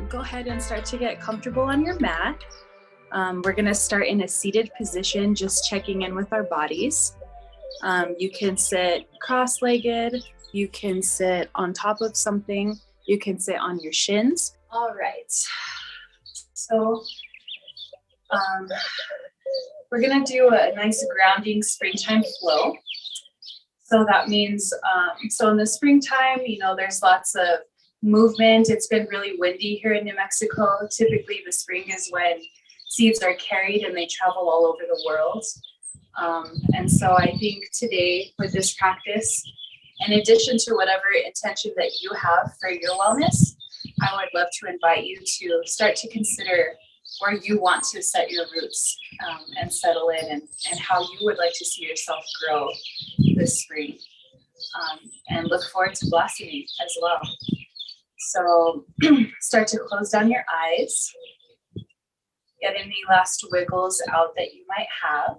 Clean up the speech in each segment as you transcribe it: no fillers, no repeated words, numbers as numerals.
Go ahead and start to get comfortable on your mat. We're going to start in a seated position, just checking in with our bodies. You can sit cross-legged, you can sit on top of something, you can sit on your shins. All right, so we're going to do a nice grounding springtime flow. So that means, so in the springtime, you know, there's lots of movement. It's been really windy here in New Mexico. Typically the spring is when seeds are carried and they travel all over the world. And so I think today for this practice, in addition to whatever intention that you have for your wellness, I would love to invite you to start to consider where you want to set your roots and settle in, and how you would like to see yourself grow this spring, and look forward to blossoming as well. So start to close down your eyes. Get any last wiggles out that you might have,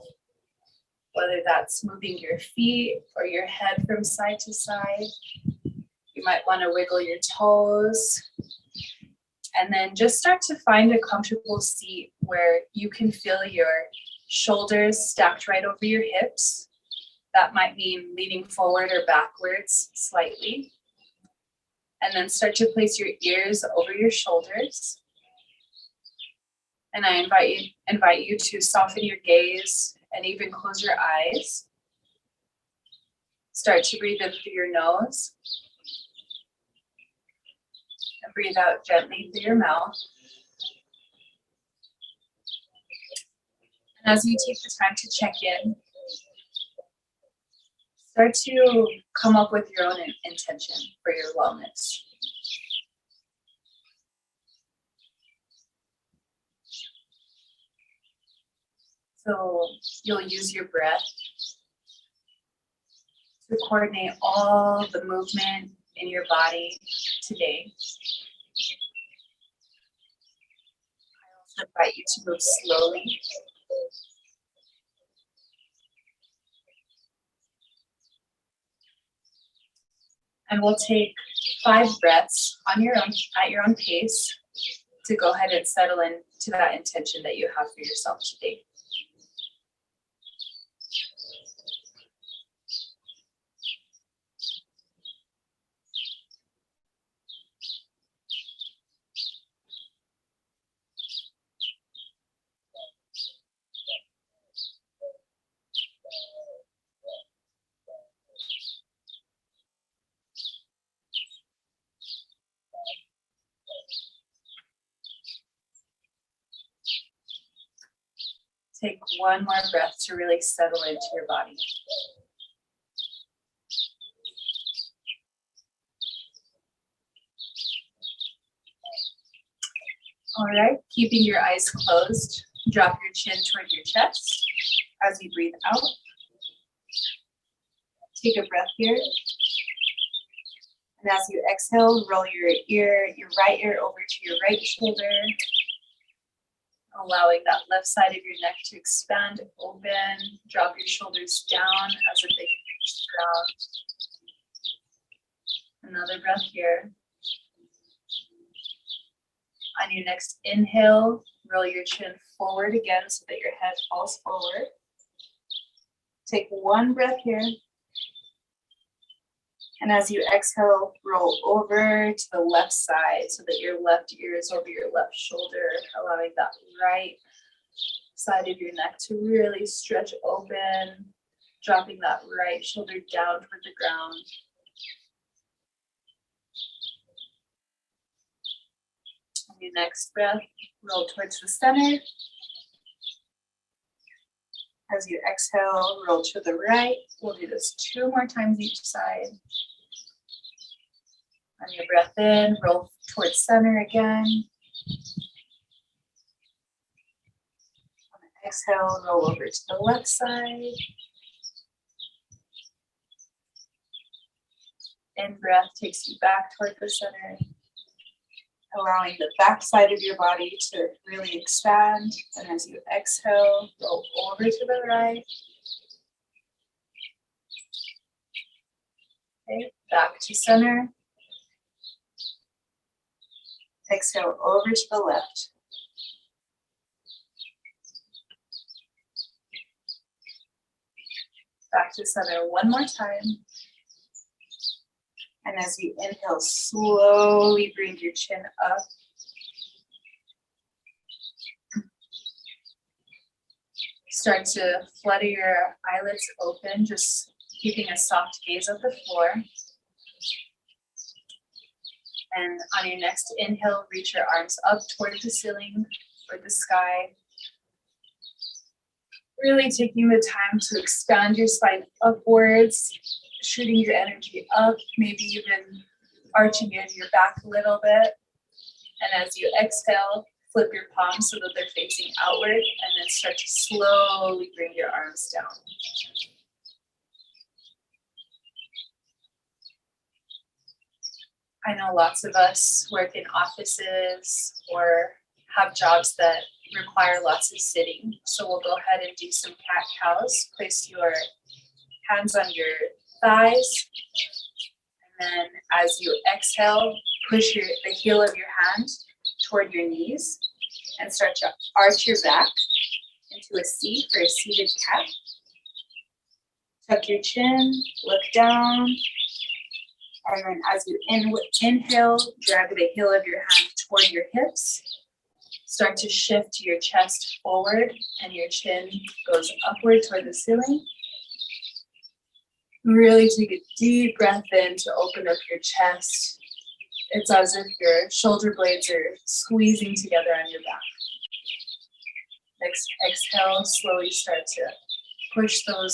whether that's moving your feet or your head from side to side. You might want to wiggle your toes. And then just start to find a comfortable seat where you can feel your shoulders stacked right over your hips. That might mean leaning forward or backwards slightly. And then start to place your ears over your shoulders. And I invite you to soften your gaze and even close your eyes. Start to breathe in through your nose. And breathe out gently through your mouth. And as you take the time to check in, start to come up with your own intention for your wellness. So you'll use your breath to coordinate all the movement in your body today. I also invite you to move slowly. And we'll take 5 breaths on your own, at your own pace, to go ahead and settle into that intention that you have for yourself today. Take one more breath to really settle into your body. All right, keeping your eyes closed, drop your chin toward your chest as you breathe out. Take a breath here. And as you exhale, roll your right ear over to your right shoulder, allowing that left side of your neck to expand open. Drop your shoulders down as if they can reach the ground. Another breath here. On your next inhale, roll your chin forward again so that your head falls forward. Take one breath here. And as you exhale, roll over to the left side so that your left ear is over your left shoulder, allowing that right side of your neck to really stretch open, dropping that right shoulder down toward the ground. On your next breath, roll towards the center. As you exhale, roll to the right. We'll do this 2 more times each side. On your breath in, roll towards center again. On the exhale, roll over to the left side. In breath takes you back toward the center, allowing the back side of your body to really expand. And as you exhale, roll over to the right. Okay, back to center. Exhale over to the left. Back to center one more time. And as you inhale, slowly bring your chin up. Start to flutter your eyelids open, just keeping a soft gaze at the floor. And on your next inhale, reach your arms up toward the ceiling or the sky. Really taking the time to expand your spine upwards, shooting your energy up, maybe even arching your back a little bit. And as you exhale, flip your palms so that they're facing outward, and then start to slowly bring your arms down. I know lots of us work in offices or have jobs that require lots of sitting. So we'll go ahead and do some cat-cows. Place your hands on your thighs. And then as you exhale, push the heel of your hand toward your knees and start to arch your back into a C for a seated cat. Tuck your chin, look down. And then as you inhale, drag the heel of your hand toward your hips. Start to shift your chest forward and your chin goes upward toward the ceiling. Really take a deep breath in to open up your chest. It's as if your shoulder blades are squeezing together on your back. Next, exhale, slowly start to push the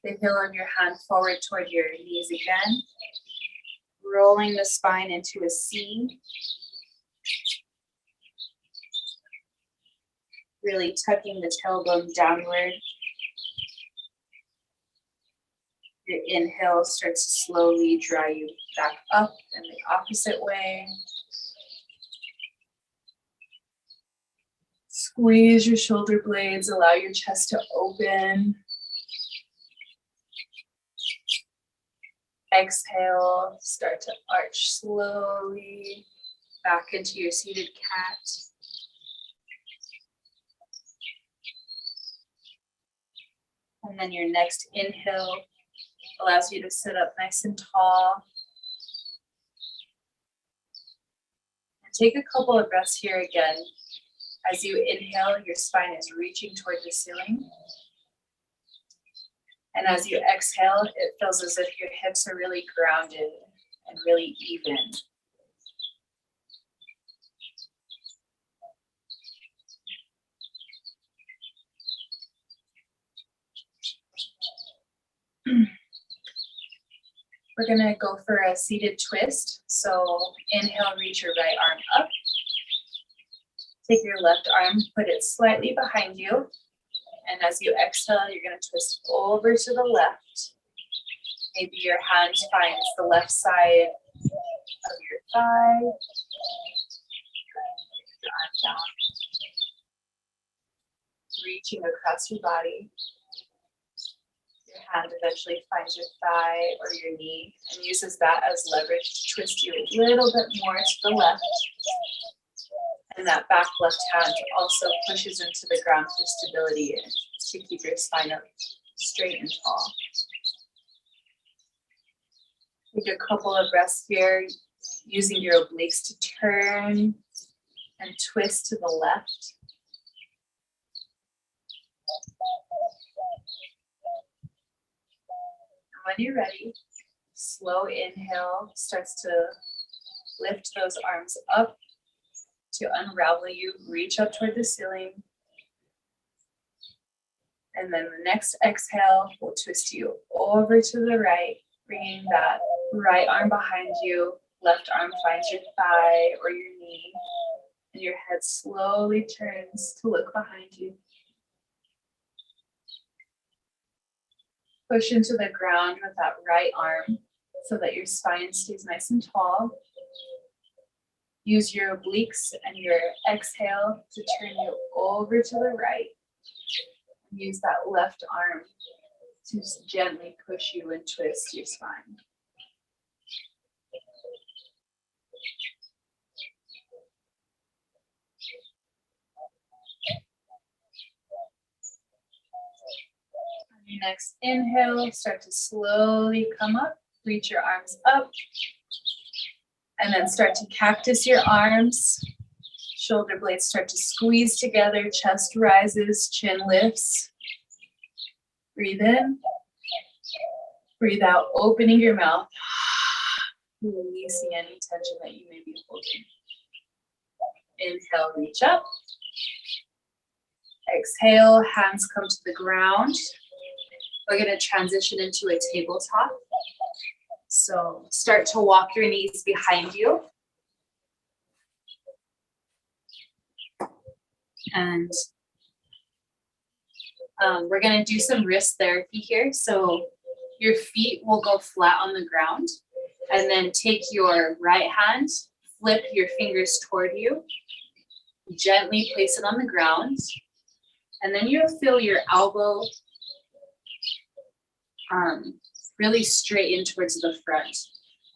heel of your hand forward toward your knees again. Rolling the spine into a C. Really tucking the tailbone downward. Your inhale starts to slowly draw you back up in the opposite way. Squeeze your shoulder blades, allow your chest to open. Exhale, start to arch slowly back into your seated cat. And then your next inhale allows you to sit up nice and tall. And take a couple of breaths here again. As you inhale, your spine is reaching toward the ceiling. And as you exhale, it feels as if your hips are really grounded and really even. We're gonna go for a seated twist. So inhale, reach your right arm up. Take your left arm, put it slightly behind you. And as you exhale, you're gonna twist over to the left. Maybe your hand finds the left side of your thigh. Your arm down. Reaching across your body. Your hand eventually finds your thigh or your knee and uses that as leverage to twist you a little bit more to the left. And that back left hand also pushes into the ground for stability and to keep your spine up straight and tall. Take a couple of breaths here, using your obliques to turn and twist to the left. And when you're ready, slow inhale starts to lift those arms up to unravel you, reach up toward the ceiling. And then the next exhale will twist you over to the right, bringing that right arm behind you, left arm finds your thigh or your knee, and your head slowly turns to look behind you. Push into the ground with that right arm so that your spine stays nice and tall. Use your obliques and your exhale to turn you over to the right. Use that left arm to gently push you and twist your spine. Next inhale, start to slowly come up, reach your arms up, and then start to cactus your arms. Shoulder blades start to squeeze together, chest rises, chin lifts. Breathe in, breathe out, opening your mouth, releasing any tension that you may be holding. Inhale, reach up. Exhale, hands come to the ground. We're going to transition into a tabletop. So start to walk your knees behind you. And we're going to do some wrist therapy here. So your feet will go flat on the ground. And then take your right hand, flip your fingers toward you. Gently place it on the ground. And then you'll feel your elbow really straighten towards the front.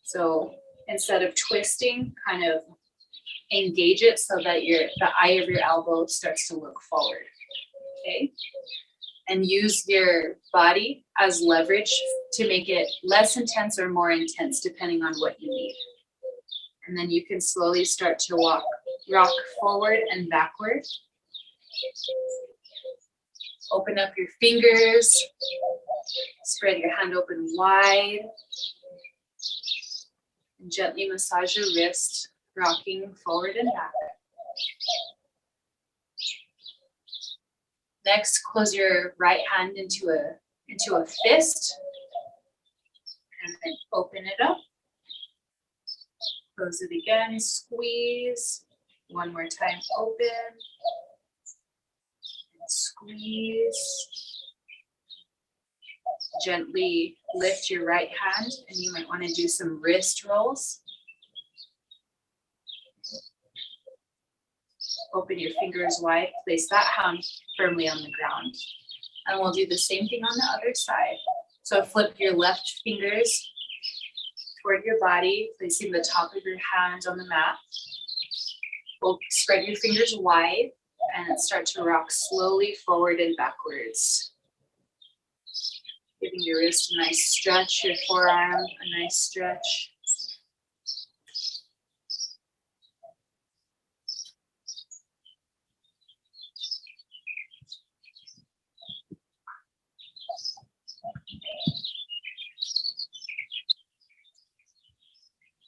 So instead of twisting, kind of engage it so that the eye of your elbow starts to look forward. Okay? And use your body as leverage to make it less intense or more intense, depending on what you need. And then you can slowly start to rock forward and backward. Open up your fingers. Spread your hand open wide. And gently massage your wrist, rocking forward and back. Next, close your right hand into a fist. And then open it up. Close it again, squeeze. One more time, open. And squeeze. Gently lift your right hand, and you might want to do some wrist rolls. Open your fingers wide, place that hand firmly on the ground. And we'll do the same thing on the other side. So flip your left fingers toward your body, placing the top of your hand on the mat. We'll spread your fingers wide and start to rock slowly forward and backwards. Giving your wrist a nice stretch, your forearm a nice stretch.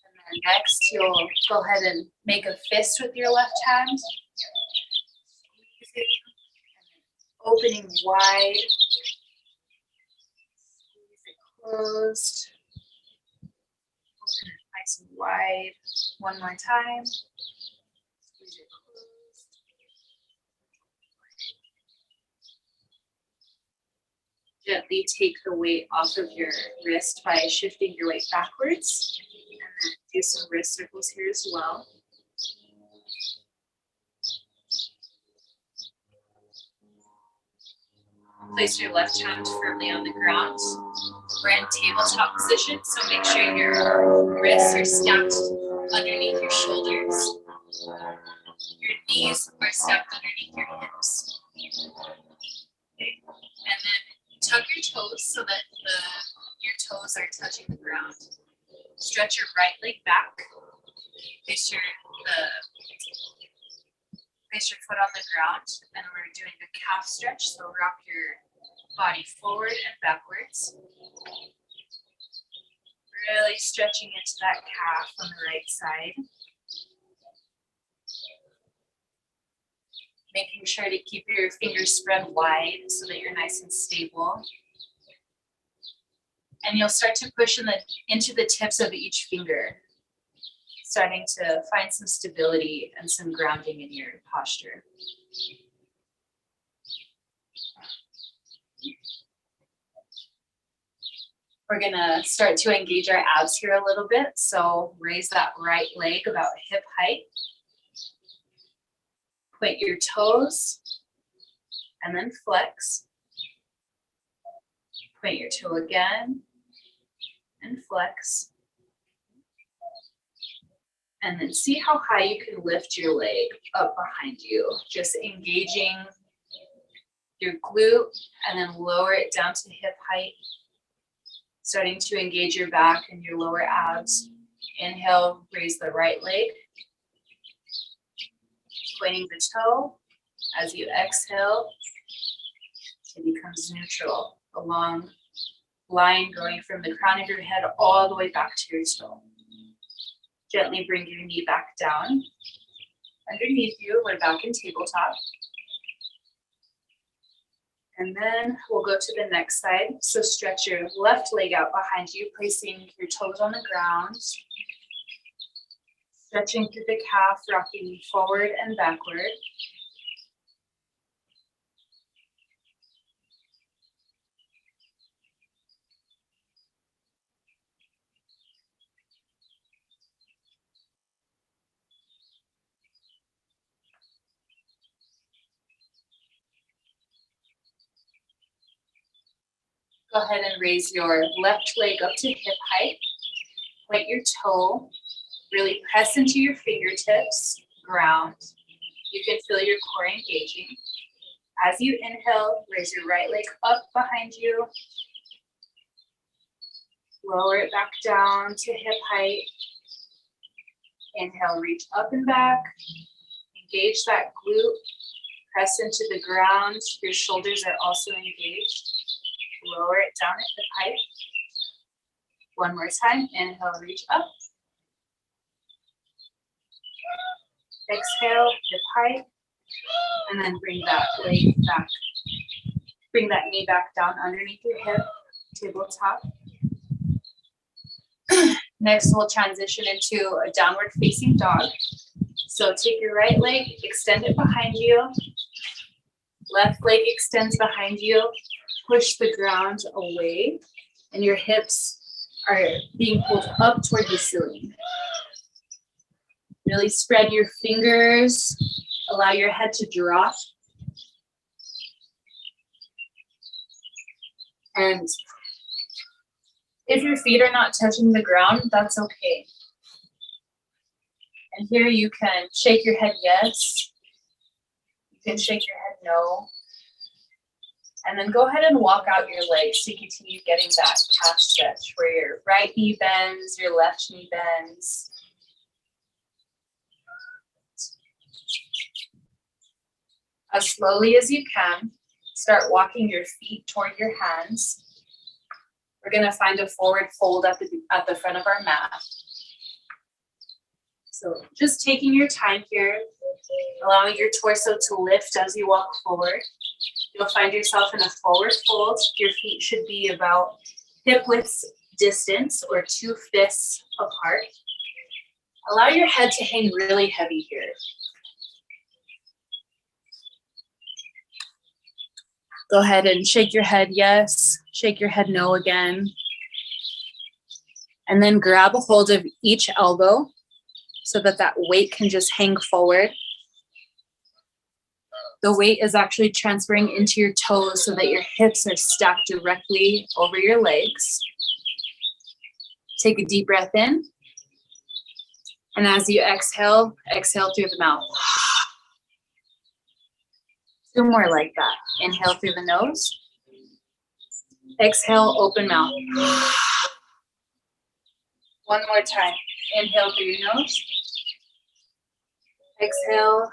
And then next, you'll go ahead and make a fist with your left hand. Squeezing, and then opening wide. Closed. Open it nice and wide. One more time. Squeeze it closed. Gently take the weight off of your wrist by shifting your weight backwards. And then do some wrist circles here as well. Place your left hand firmly on the ground. We're in tabletop position, so make sure your wrists are stacked underneath your shoulders. Your knees are stacked underneath your hips. Okay. And then tuck your toes so that your toes are touching the ground. Stretch your right leg back. Place your foot on the ground, and we're doing a calf stretch. So rock your body forward and backwards. Really stretching into that calf on the right side. Making sure to keep your fingers spread wide so that you're nice and stable. And you'll start to push into the tips of each finger, starting to find some stability and some grounding in your posture. We're gonna start to engage our abs here a little bit. So raise that right leg about hip height. Point your toes and then flex. Point your toe again and flex. And then see how high you can lift your leg up behind you. Just engaging your glute, and then lower it down to hip height, starting to engage your back and your lower abs. Inhale, raise the right leg, pointing the toe. As you exhale, it becomes neutral, a long line going from the crown of your head all the way back to your toe. Gently bring your knee back down. Underneath you, we're back in tabletop. And then we'll go to the next side. So stretch your left leg out behind you, placing your toes on the ground. Stretching through the calf, rocking forward and backward. Go ahead and raise your left leg up to hip height. Point your toe. Really press into your fingertips, ground. You can feel your core engaging. As you inhale, raise your right leg up behind you. Lower it back down to hip height. Inhale, reach up and back. Engage that glute. Press into the ground. Your shoulders are also engaged. Lower it down at hip height. One more time. Inhale, reach up. Exhale, hip height. And then bring that leg back. Bring that knee back down underneath your hip, tabletop. Next, we'll transition into a downward facing dog. So take your right leg, extend it behind you. Left leg extends behind you. Push the ground away, and your hips are being pulled up toward the ceiling. Really spread your fingers. Allow your head to drop. And if your feet are not touching the ground, that's okay. And here you can shake your head yes. You can shake your head no. And then go ahead and walk out your legs to continue getting that calf stretch where your right knee bends, your left knee bends. As slowly as you can, start walking your feet toward your hands. We're going to find a forward fold at the front of our mat. So just taking your time here, allowing your torso to lift as you walk forward. You'll find yourself in a forward fold. Your feet should be about hip width distance or 2 fists apart. Allow your head to hang really heavy here. Go ahead and shake your head yes, shake your head no again. And then grab a hold of each elbow so that that weight can just hang forward. The weight is actually transferring into your toes so that your hips are stacked directly over your legs. Take a deep breath in. And as you exhale, exhale through the mouth. 2 more like that. Inhale through the nose. Exhale, open mouth. 1 more time. Inhale through your nose. Exhale.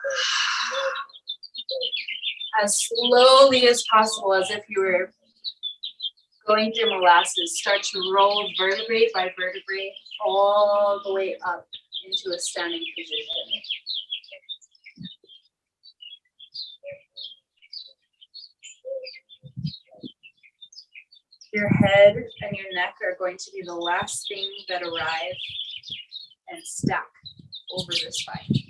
As slowly as possible, as if you were going through molasses, start to roll vertebrae by vertebrae all the way up into a standing position. Your head and your neck are going to be the last thing that arrive and stack over the spine.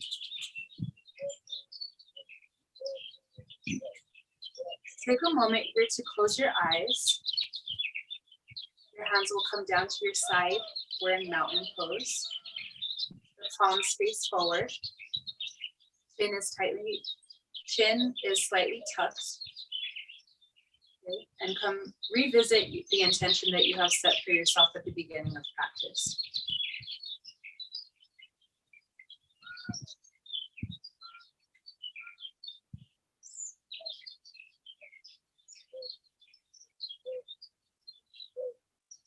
Take a moment here to close your eyes. Your hands will come down to your side. We're in mountain pose. The palms face forward. Chin is slightly tucked. Okay. And come revisit the intention that you have set for yourself at the beginning of practice.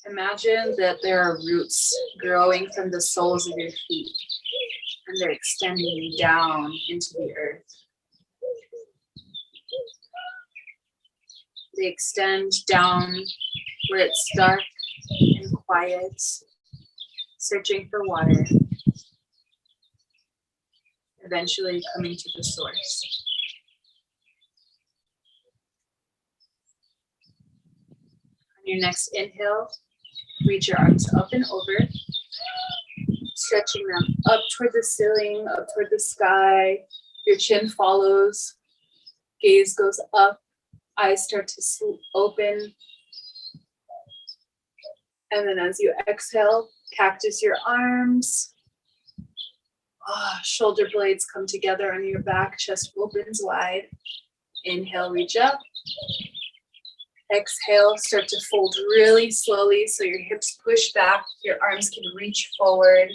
Imagine that there are roots growing from the soles of your feet, and they're extending down into the earth. They extend down where it's dark and quiet, searching for water, eventually coming to the source. On your next inhale, reach your arms up and over, stretching them up toward the ceiling, up toward the sky. Your chin follows, gaze goes up, eyes start to open. And then as you exhale, cactus your arms. Shoulder blades come together on your back, chest opens wide. Inhale, reach up. Exhale, start to fold really slowly so your hips push back, your arms can reach forward.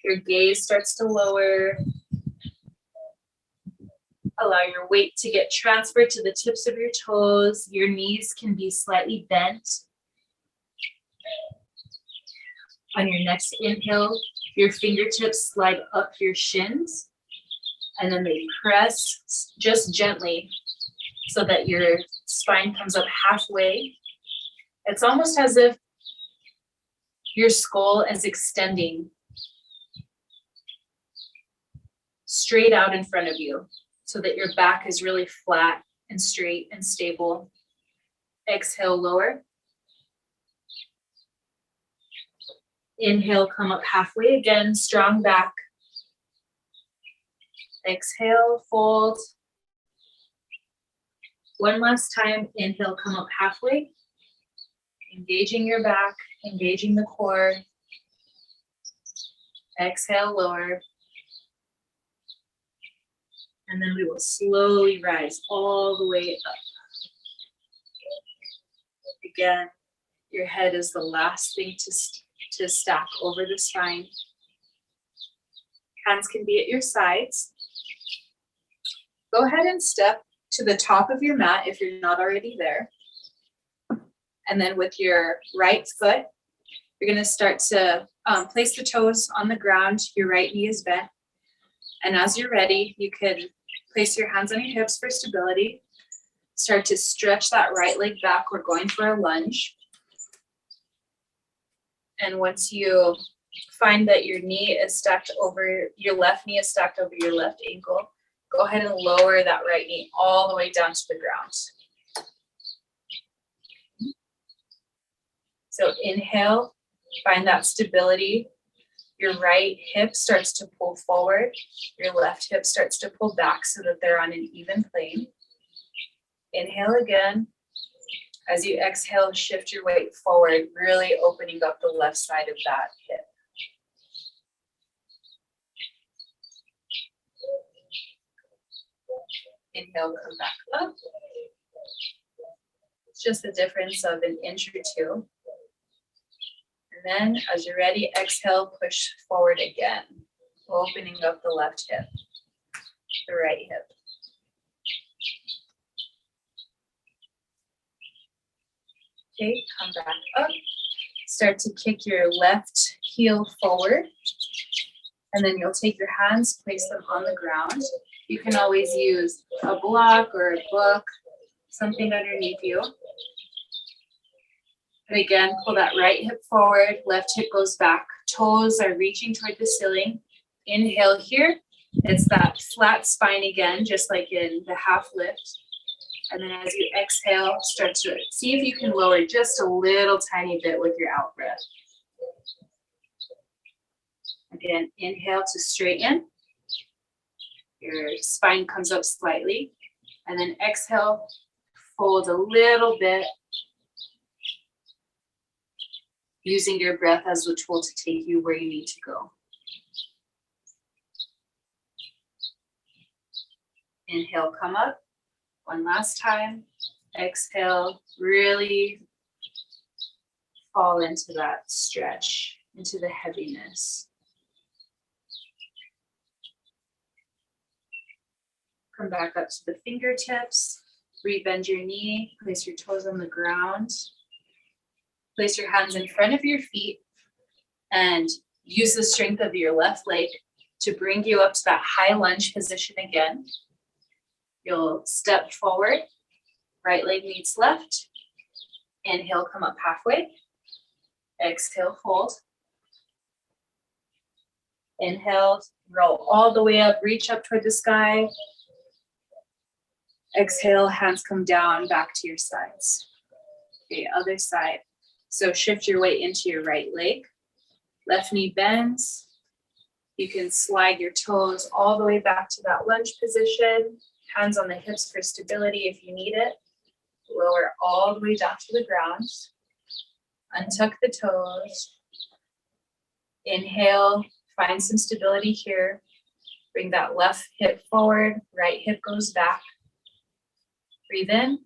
Your gaze starts to lower. Allow your weight to get transferred to the tips of your toes. Your knees can be slightly bent. On your next inhale, your fingertips slide up your shins, and then they press just gently so that your spine comes up halfway. It's almost as if your skull is extending straight out in front of you so that your back is really flat and straight and stable. Exhale, lower. Inhale, come up halfway again, strong back. Exhale, fold. One last time, inhale, come up halfway. Engaging your back, engaging the core. Exhale, lower. And then we will slowly rise all the way up. Again, your head is the last thing to stack over the spine. Hands can be at your sides. Go ahead and step to the top of your mat if you're not already there. And then with your right foot, you're going to start to place the toes on the ground. Your right knee is bent. And as you're ready, you can place your hands on your hips for stability. Start to stretch that right leg back. We're going for a lunge. And once you find that your knee is stacked over, your left knee is stacked over your left ankle, go ahead and lower that right knee all the way down to the ground. So inhale, find that stability. Your right hip starts to pull forward. Your left hip starts to pull back so that they're on an even plane. Inhale again. As you exhale, shift your weight forward, really opening up the left side of that hip. Inhale, come back up. It's just the difference of an inch or two. And then as you're ready, exhale, push forward again, opening up the left hip, the right hip. Okay, come back up. Start to kick your left heel forward. And then you'll take your hands, place them on the ground. You can always use a block or a book, something underneath you. And again, pull that right hip forward, left hip goes back. Toes are reaching toward the ceiling. Inhale here. It's that flat spine again, just like in the half lift. And then as you exhale, start to see if you can lower just a little tiny bit with your out breath. Again, inhale to straighten. Your spine comes up slightly. And then exhale, fold a little bit. Using your breath as a tool to take you where you need to go. Inhale, come up. One last time. Exhale, really fall into that stretch, into the heaviness. Come back up to the fingertips. Rebend your knee. Place your toes on the ground. Place your hands in front of your feet and use the strength of your left leg to bring you up to that high lunge position again. You'll step forward, right leg meets left. Inhale, come up halfway. Exhale, fold. Inhale, roll all the way up, reach up toward the sky. Exhale, hands come down, back to your sides. Okay, other side. So shift your weight into your right leg. Left knee bends. You can slide your toes all the way back to that lunge position. Hands on the hips for stability if you need it. Lower all the way down to the ground. Untuck the toes. Inhale, find some stability here. Bring that left hip forward, right hip goes back. Breathe in.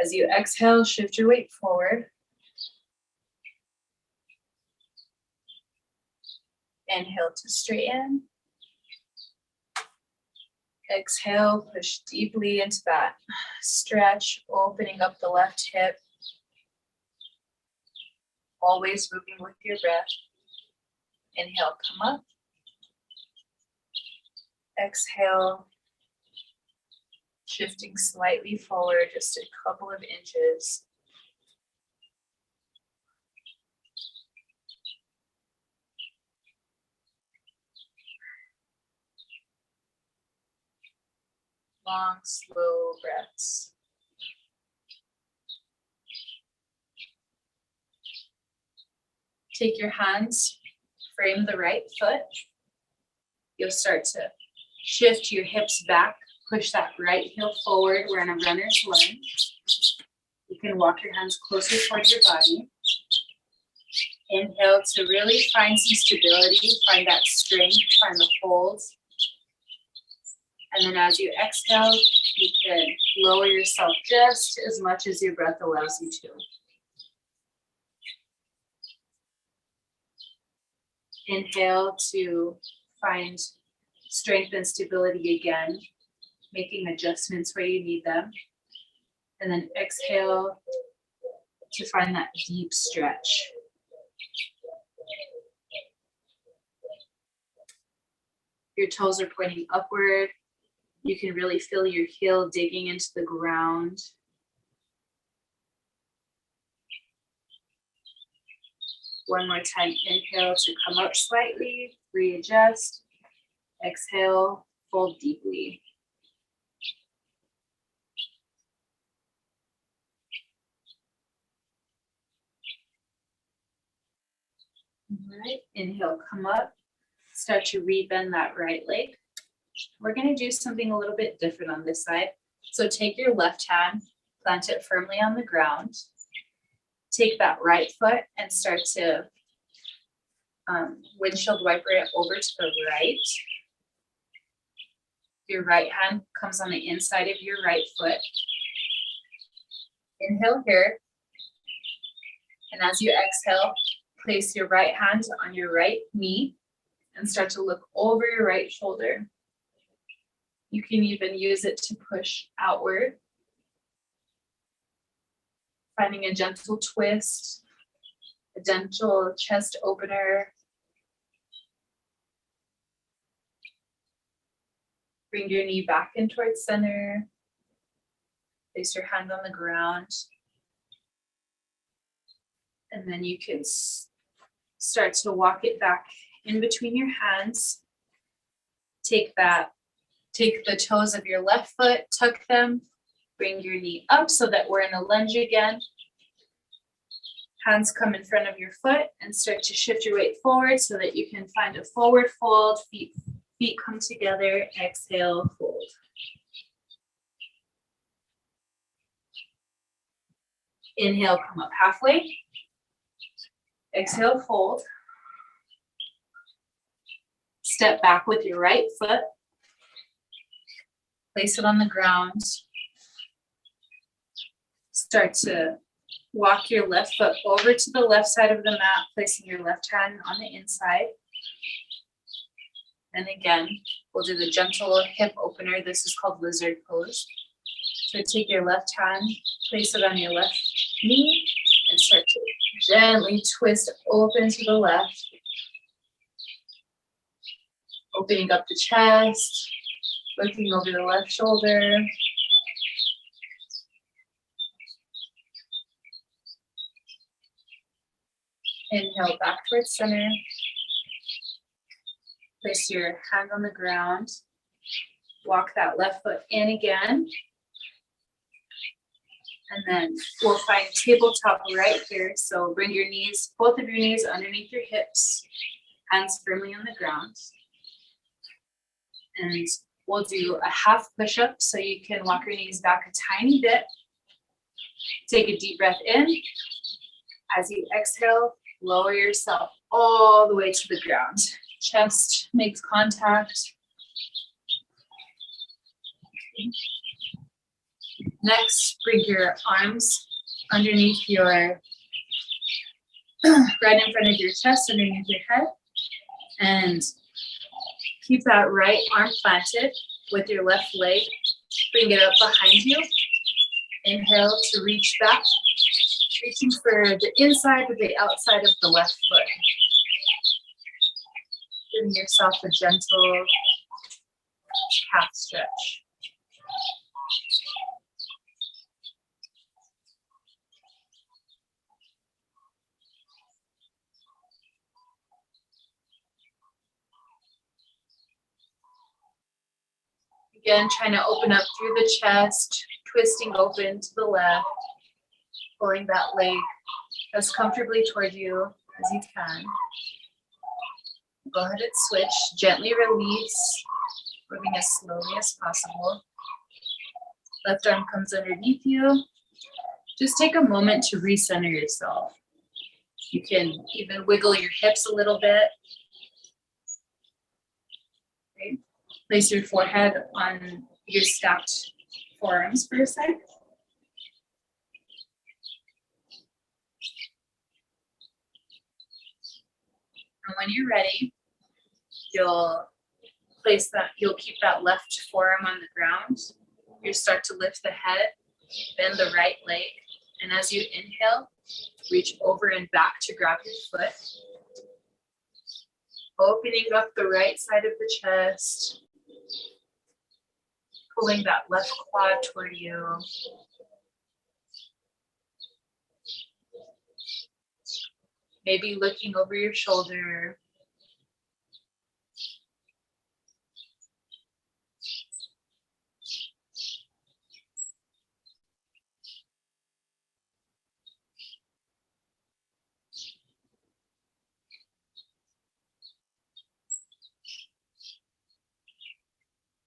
As you exhale, shift your weight forward. Inhale to straighten. Exhale, push deeply into that stretch, opening up the left hip. Always moving with your breath. Inhale, come up. Exhale, shifting slightly forward, just a couple of inches. Long, slow breaths. Take your hands, frame the right foot. You'll start to shift your hips back, push that right heel forward. We're in a runner's lunge. You can walk your hands closer toward your body. Inhale to really find some stability, find that strength, find the hold. And then as you exhale, you can lower yourself just as much as your breath allows you to. Inhale to find strength and stability again, making adjustments where you need them. And then exhale to find that deep stretch. Your toes are pointing upward. You can really feel your heel digging into the ground. One more time, inhale to come up slightly, readjust. Exhale, fold deeply. All right, inhale, come up. Start to rebend that right leg. We're going to do something a little bit different on this side. So take your left hand, plant it firmly on the ground. Take that right foot and start to windshield wiper it over to the right. Your right hand comes on the inside of your right foot. Inhale here. And as you exhale, place your right hand on your right knee and start to look over your right shoulder. You can even use it to push outward. Finding a gentle twist, a gentle chest opener. Bring your knee back in towards center. Place your hand on the ground. And then you can start to walk it back in between your hands. Take the toes of your left foot, tuck them, bring your knee up so that we're in a lunge again. Hands come in front of your foot and start to shift your weight forward so that you can find a forward fold, feet come together, exhale, fold. Inhale, come up halfway. Exhale, fold. Step back with your right foot. Place it on the ground. Start to walk your left foot over to the left side of the mat, placing your left hand on the inside. And again, we'll do the gentle hip opener. This is called lizard pose. So take your left hand, place it on your left knee, And start to gently twist open to the left. Opening up the chest, looking over the left shoulder. Inhale back towards center. Place your hand on the ground. Walk that left foot in again. And then we'll find tabletop right here. So bring your knees, both of your knees underneath your hips, hands firmly on the ground. And we'll do a half push-up so you can walk your knees back a tiny bit. Take a deep breath in. As you exhale, lower yourself all the way to the ground. Chest makes contact. Okay. Next, bring your arms underneath your, right in front of your chest, underneath your head. And keep that right arm planted with your left leg. Bring it up behind you. Inhale to reach back, reaching for the inside or the outside of the left foot. Giving yourself a gentle calf stretch. Again, trying to open up through the chest, twisting open to the left, pulling that leg as comfortably toward you as you can. Go ahead and switch, gently release, moving as slowly as possible. Left arm comes underneath you. Just take a moment to recenter yourself. You can even wiggle your hips a little bit. Okay. Place your forehead on your stacked forearms for a sec. And when you're ready, you'll keep that left forearm on the ground. You start to lift the head, bend the right leg, and as you inhale, reach over and back to grab your foot. Opening up the right side of the chest. Pulling that left quad toward you. Maybe looking over your shoulder.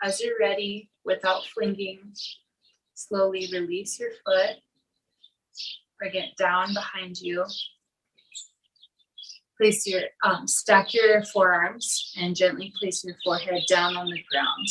As you're ready, without flinging, slowly release your foot. Bring it down behind you. Place your, stack your forearms and gently place your forehead down on the ground.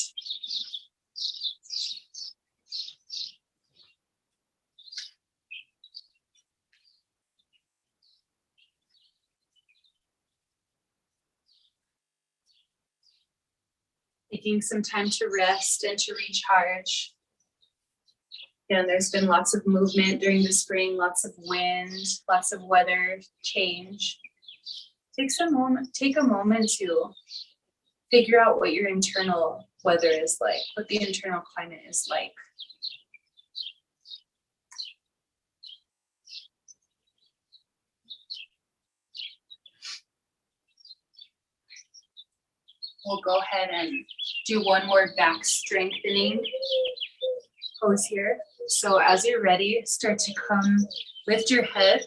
Taking some time to rest and to recharge. And there's been lots of movement during the spring, lots of wind, lots of weather change. Take a moment to figure out what your internal weather is like, what the internal climate is like. We'll go ahead and do one more back strengthening pose here. So as you're ready, start to lift your head,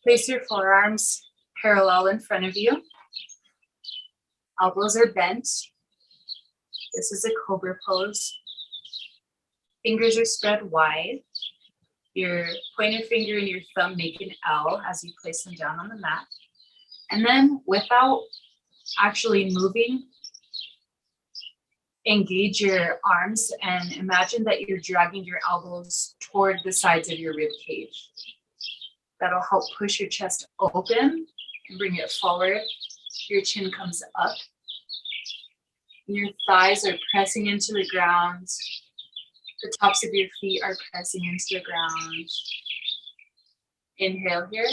place your forearms parallel in front of you. Elbows are bent. This is a cobra pose. Fingers are spread wide. Your pointer finger and your thumb make an L as you place them down on the mat. And then without actually moving, engage your arms and imagine that you're dragging your elbows toward the sides of your rib cage. That'll help push your chest open and bring it forward. Your chin comes up. Your thighs are pressing into the ground. The tops of your feet are pressing into the ground. Inhale here.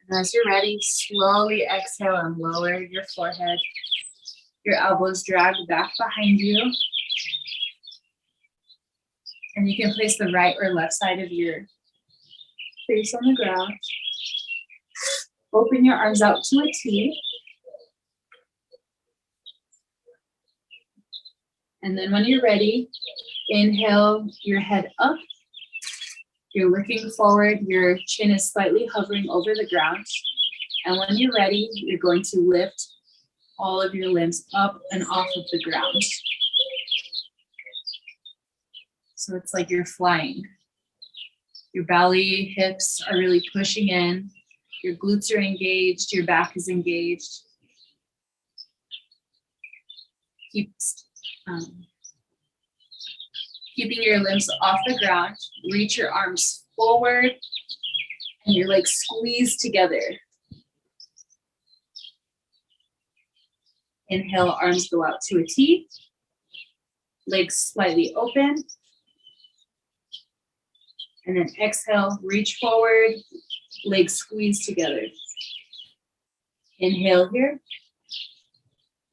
And as you're ready, slowly exhale and lower your forehead. Your elbows drag back behind you. And you can place the right or left side of your face on the ground. Open your arms out to a T. And then when you're ready, inhale your head up. You're looking forward, your chin is slightly hovering over the ground. And when you're ready, you're going to lift all of your limbs up and off of the ground. So it's like you're flying. Your belly, hips are really pushing in. Your glutes are engaged, your back is engaged. Keeping your limbs off the ground, reach your arms forward and your legs squeeze together. Inhale, arms go out to a T. Legs slightly open. And then exhale, reach forward, legs squeeze together. Inhale here.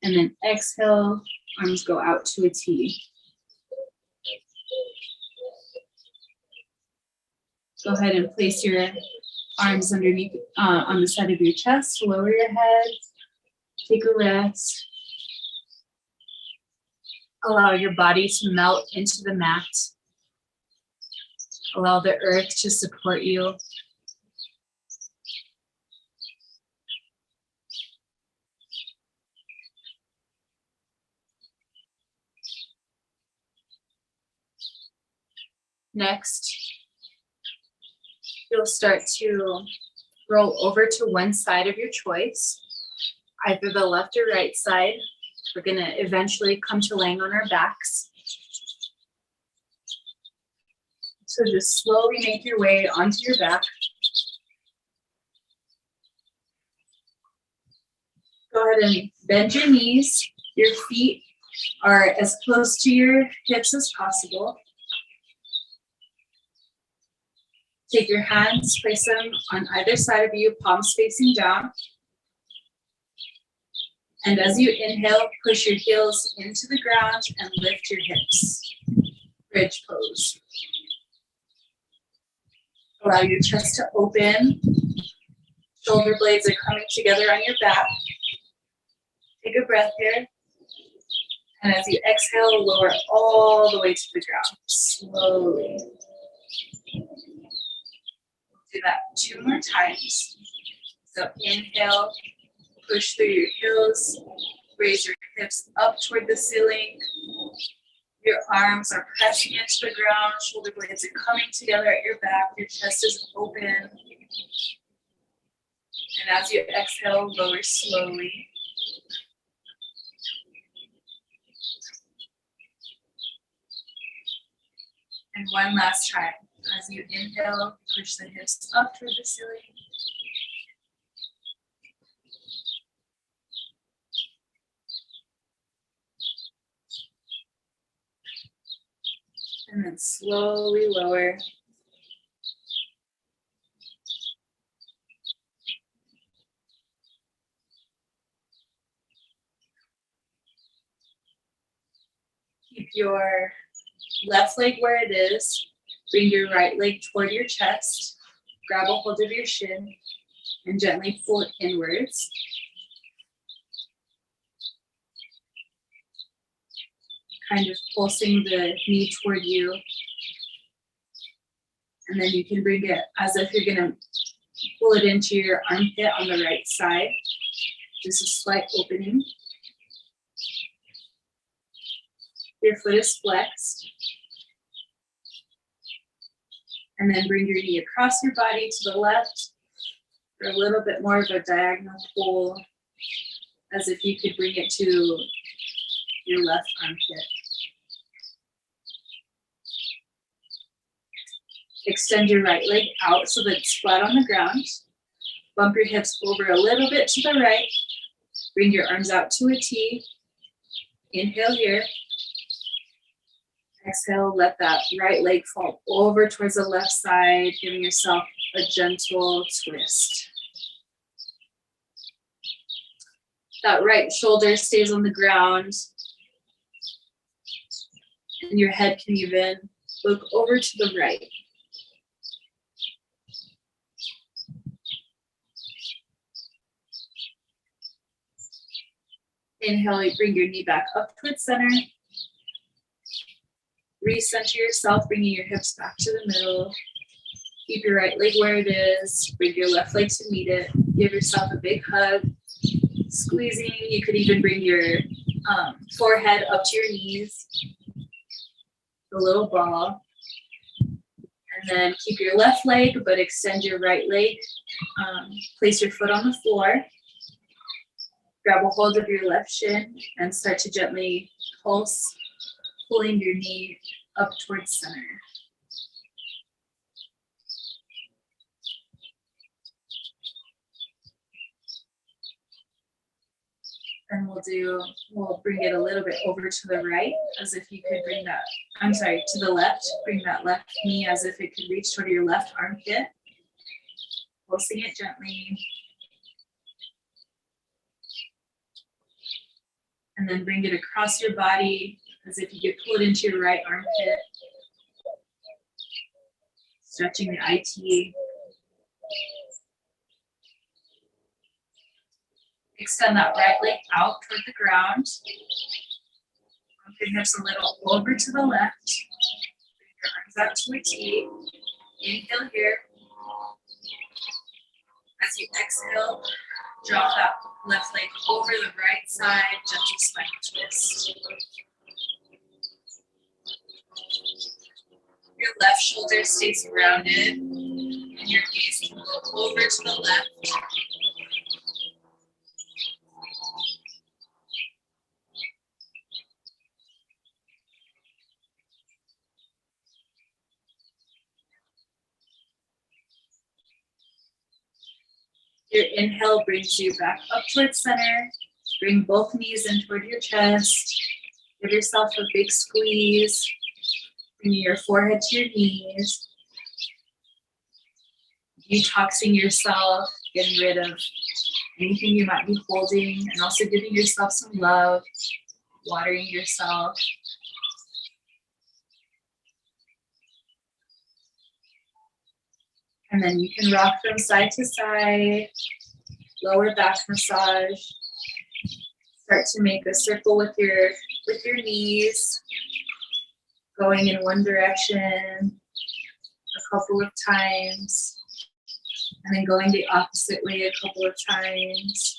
And then exhale, arms go out to a T. Go ahead and place your arms underneath, on the side of your chest. Lower your head. Take a rest. Allow your body to melt into the mat. Allow the earth to support you. Next, you'll start to roll over to one side of your choice, either the left or right side. We're going to eventually come to laying on our backs. So just slowly make your way onto your back. Go ahead and bend your knees. Your feet are as close to your hips as possible. Take your hands, place them on either side of you, palms facing down. And as you inhale, push your heels into the ground and lift your hips. Bridge pose. Allow your chest to open. Shoulder blades are coming together on your back. Take a breath here. And as you exhale, lower all the way to the ground, slowly. Do that 2 more times. So inhale, push through your heels, raise your hips up toward the ceiling. Your arms are pressing into the ground, shoulder blades are coming together at your back, your chest is open. And as you exhale, lower slowly. And one last time. As you inhale, push the hips up toward the ceiling. And then slowly lower. Keep your left leg where it is. Bring your right leg toward your chest. Grab a hold of your shin and gently pull it inwards. Kind of pulsing the knee toward you. And then you can bring it as if you're gonna pull it into your armpit on the right side. Just a slight opening. Your foot is flexed. And then bring your knee across your body to the left for a little bit more of a diagonal pull, as if you could bring it to your left armpit. Extend your right leg out so that it's flat on the ground. Bump your hips over a little bit to the right. Bring your arms out to a T. Inhale here. Exhale, let that right leg fall over towards the left side, giving yourself a gentle twist. That right shoulder stays on the ground. And your head can even look over to the right. Inhale, bring your knee back up towards center. Recenter yourself, bringing your hips back to the middle. Keep your right leg where it is. Bring your left leg to meet it. Give yourself a big hug. Squeezing, you could even bring your forehead up to your knees. A little ball. And then keep your left leg, but extend your right leg. Place your foot on the floor. Grab a hold of your left shin and start to gently pulse, pulling your knee up towards center. And we'll bring it a little bit over to the right, as if you could bring that, to the left. Bring that left knee as if it could reach toward your left armpit. Pulsing it gently. And then bring it across your body as if you could pull it into your right armpit. Stretching the IT. Extend that right leg out toward the ground. Bump your hips a little over to the left. Bring your arms out to a T. Inhale here. As you exhale, drop that left leg over the right side, gentle spine twist. Your left shoulder stays grounded, and your gaze can look over to the left. Your inhale brings you back up towards center. Bring both knees in toward your chest. Give yourself a big squeeze. Bring your forehead to your knees. Detoxing yourself, getting rid of anything you might be holding, and also giving yourself some love, watering yourself. And then you can rock from side to side, lower back massage. Start to make a circle with your knees, going in one direction a couple of times, and then going the opposite way a couple of times.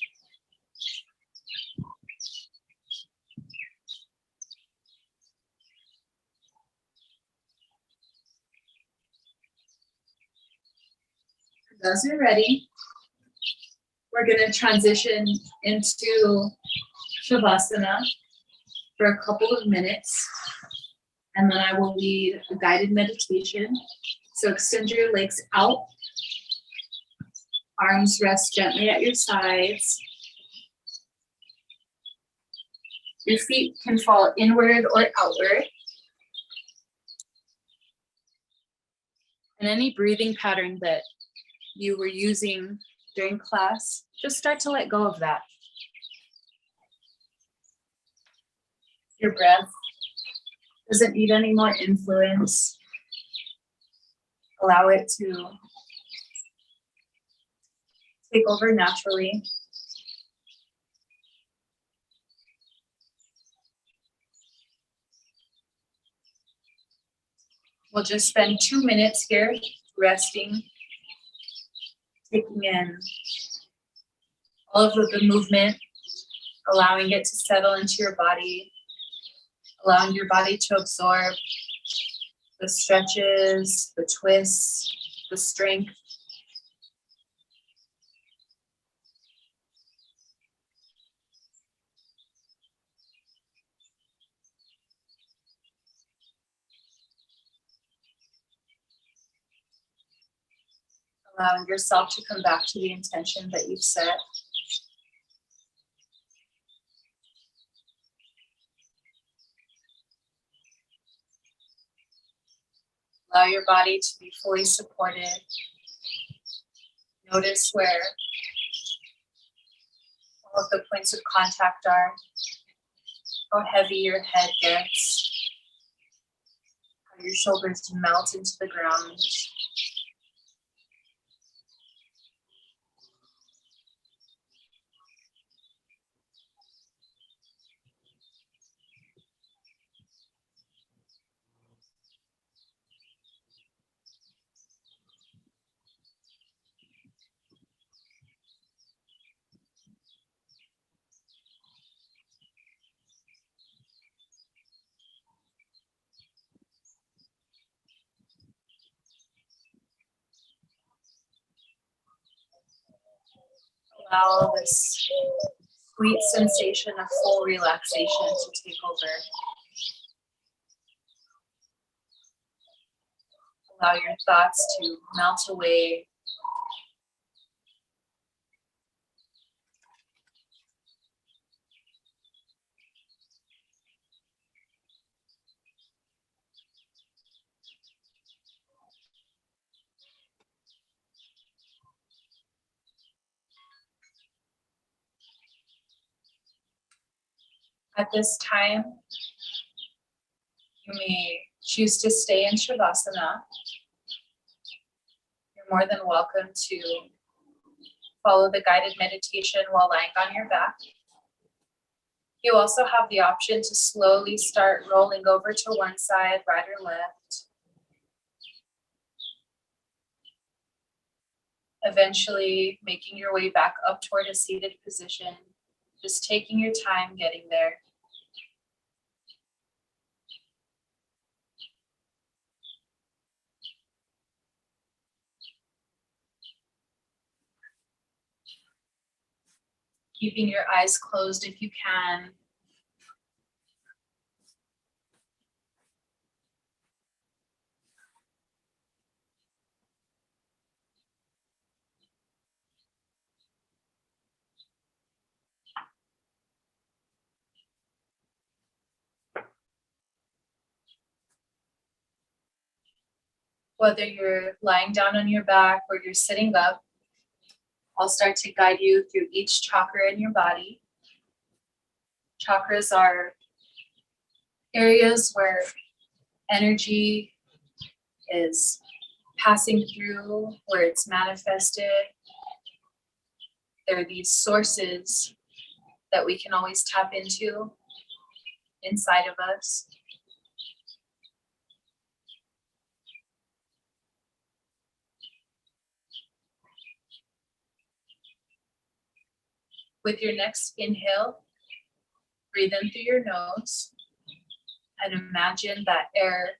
As you're ready, we're going to transition into Shavasana for a couple of minutes, and then I will lead a guided meditation. So extend your legs out, arms rest gently at your sides. Your feet can fall inward or outward. And any breathing pattern that you were using during class, just start to let go of that. Your breath doesn't need any more influence. Allow it to take over naturally. We'll just spend 2 minutes here resting, taking in all of the movement, allowing it to settle into your body, allowing your body to absorb the stretches, the twists, the strength. Allowing yourself to come back to the intention that you've set. Allow your body to be fully supported. Notice where all of the points of contact are, how heavy your head gets, how your shoulders melt into the ground. Allow this sweet sensation of full relaxation to take over. Allow your thoughts to melt away. At this time, you may choose to stay in Shavasana. You're more than welcome to follow the guided meditation while lying on your back. You also have the option to slowly start rolling over to one side, right or left. Eventually making your way back up toward a seated position, just taking your time getting there. Keeping your eyes closed if you can. Whether you're lying down on your back or you're sitting up, I'll start to guide you through each chakra in your body. Chakras are areas where energy is passing through, where it's manifested. There are these sources that we can always tap into inside of us. With your next inhale, breathe in through your nose and imagine that air,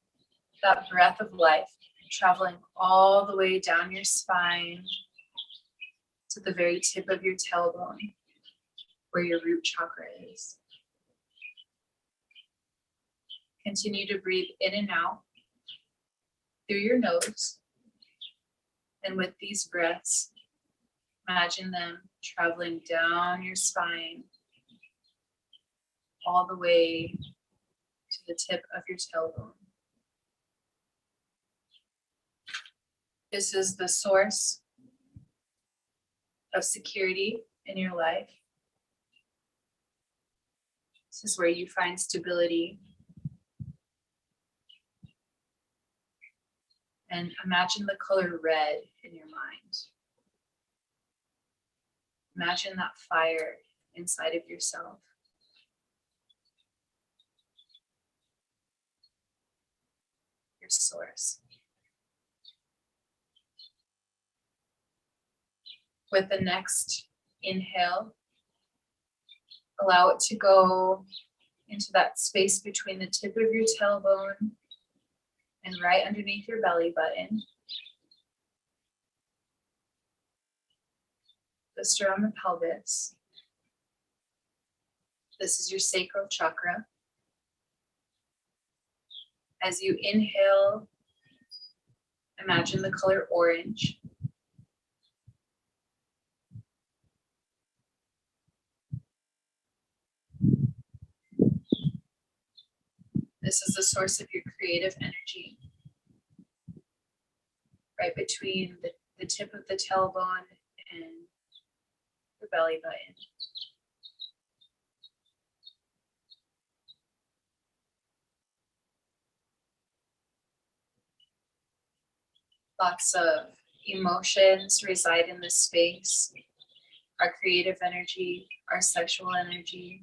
that breath of life traveling all the way down your spine to the very tip of your tailbone, where your root chakra is. Continue to breathe in and out through your nose. And with these breaths, imagine them traveling down your spine all the way to the tip of your tailbone. This is the source of security in your life. This is where you find stability. And imagine the color red in your mind. Imagine that fire inside of yourself. Your source. With the next inhale, allow it to go into that space between the tip of your tailbone and right underneath your belly button. Just around the pelvis. This is your sacral chakra. As you inhale, imagine the color orange. This is the source of your creative energy. right between the tip of the tailbone and the belly button. Lots of emotions reside in this space. Our creative energy, our sexual energy.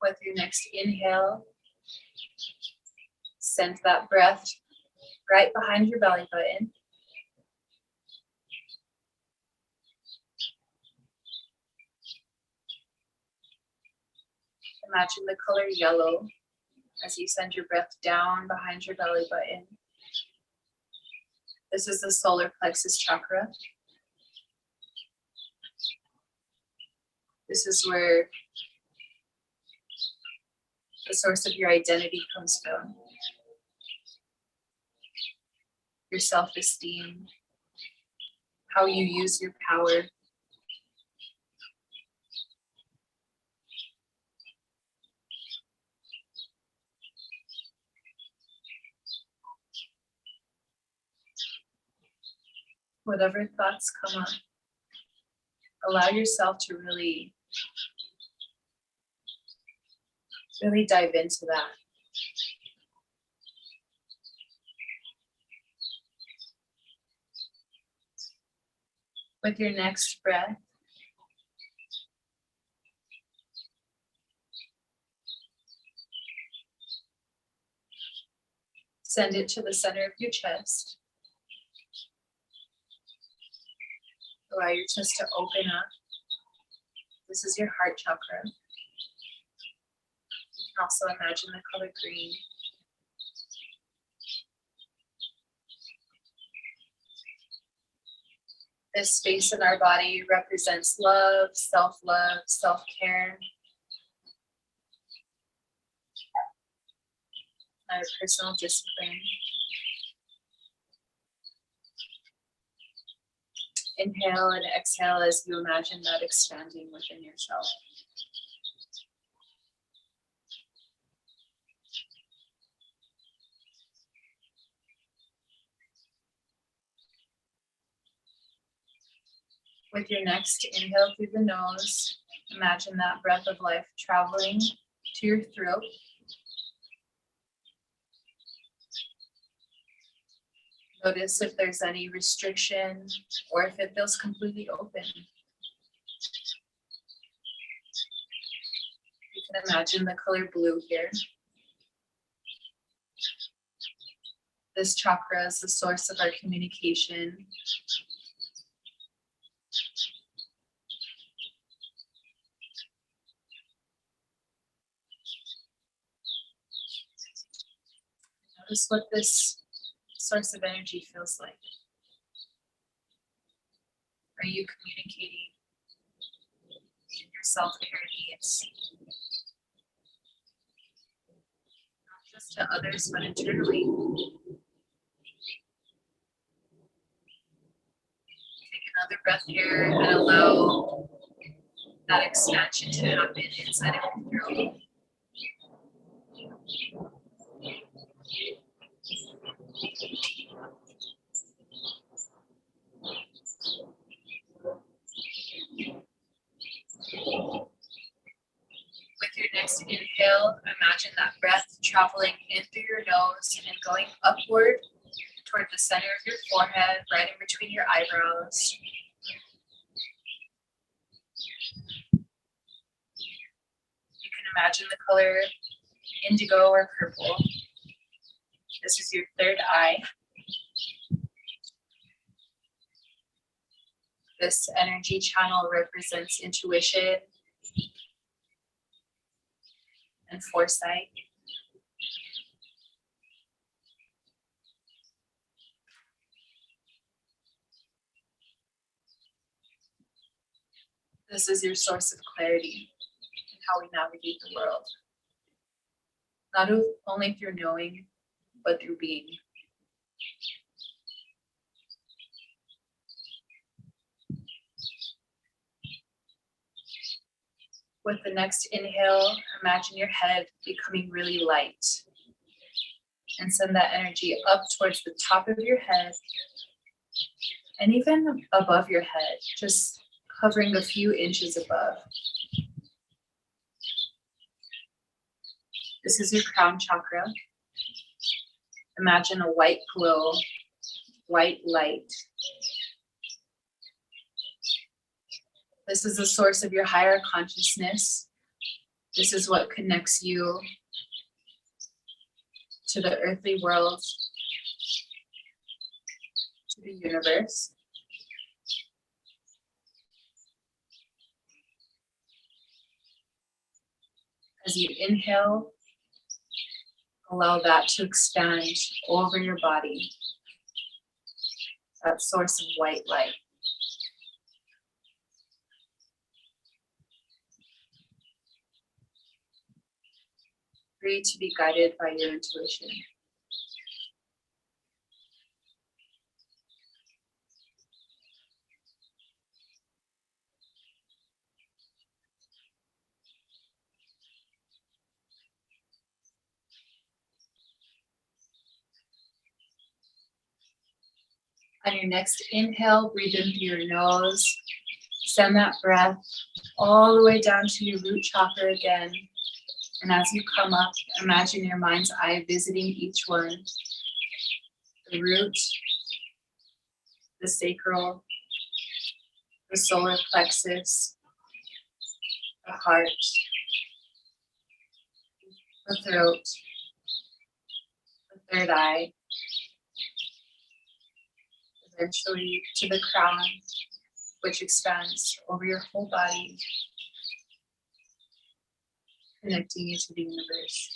With your next inhale, send that breath right behind your belly button. Imagine the color yellow as you send your breath down behind your belly button. This is the solar plexus chakra. This is where the source of your identity comes from. Your self-esteem, how you use your power. Whatever thoughts come up, allow yourself to really dive into that. With your next breath, send it to the center of your chest. Allow your chest to open up. This is your heart chakra. You can also imagine the color green. This space in our body represents love, self-care, our personal discipline. Inhale and exhale as you imagine that expanding within yourself. With your next inhale through the nose, imagine that breath of life traveling to your throat. Notice if there's any restriction or if it feels completely open. You can imagine the color blue here. This chakra is the source of our communication. Notice what this source of energy feels like. Are you communicating your self-care needs? Not just to others, but internally. Take another breath here and allow that expansion to happen inside of your throat. With your next inhale, imagine that breath traveling in through your nose and going upward toward the center of your forehead, right in between your eyebrows. You can imagine the color indigo or purple. This is your third eye. This energy channel represents intuition and foresight. This is your source of clarity in how we navigate the world. Not only through knowing, but through being. With the next inhale, imagine your head becoming really light. And send that energy up towards the top of your head and even above your head, just hovering a few inches above. This is your crown chakra. Imagine a white glow, white light. This is the source of your higher consciousness. This is what connects you to the earthly world, to the universe. As you inhale, allow that to expand over your body, that source of white light. Free to be guided by your intuition. On your next inhale, breathe in through your nose. Send that breath all the way down to your root chakra again. And as you come up, imagine your mind's eye visiting each one. The root, the sacral, the solar plexus, the heart, the throat, the third eye, eventually to the crown, which expands over your whole body, connecting you to the universe.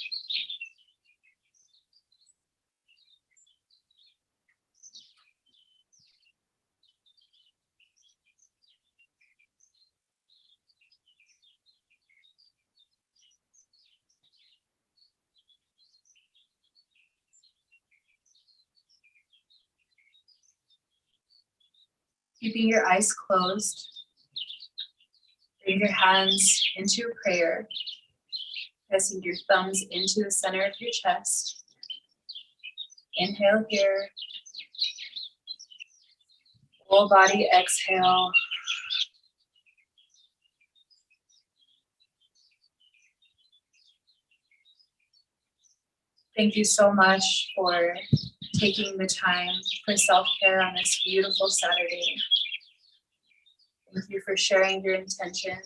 Keeping your eyes closed, bring your hands into a prayer, pressing your thumbs into the center of your chest. Inhale here. Full body exhale. Thank you so much for taking the time for self-care on this beautiful Saturday. Thank you for sharing your intention.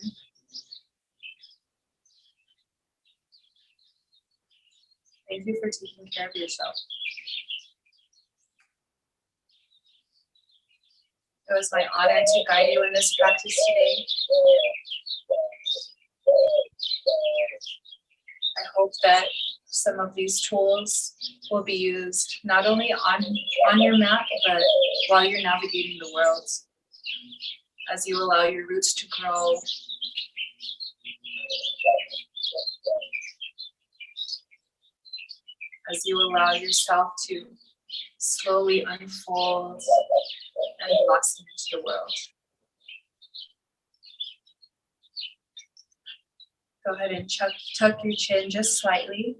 Thank you for taking care of yourself. It was my honor to guide you in this practice today. I hope that some of these tools will be used not only on your mat, but while you're navigating the world, as you allow your roots to grow. As you allow yourself to slowly unfold and blossom into the world. Go ahead and tuck your chin just slightly.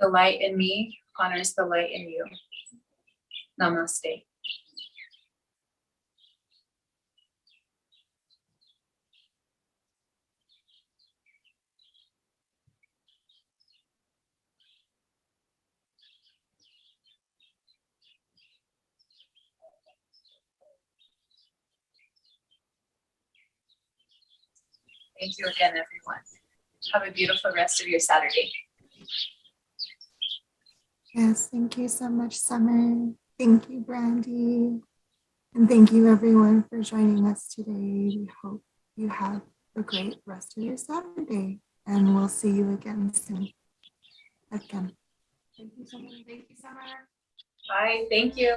The light in me honors the light in you. Namaste. Thank you again, everyone. Have a beautiful rest of your Saturday. Yes, thank you so much, Summer. Thank you, Brandy. And thank you, everyone, for joining us today. We hope you have a great rest of your Saturday. And we'll see you again soon. Again. Thank you, Summer. Bye. Thank you.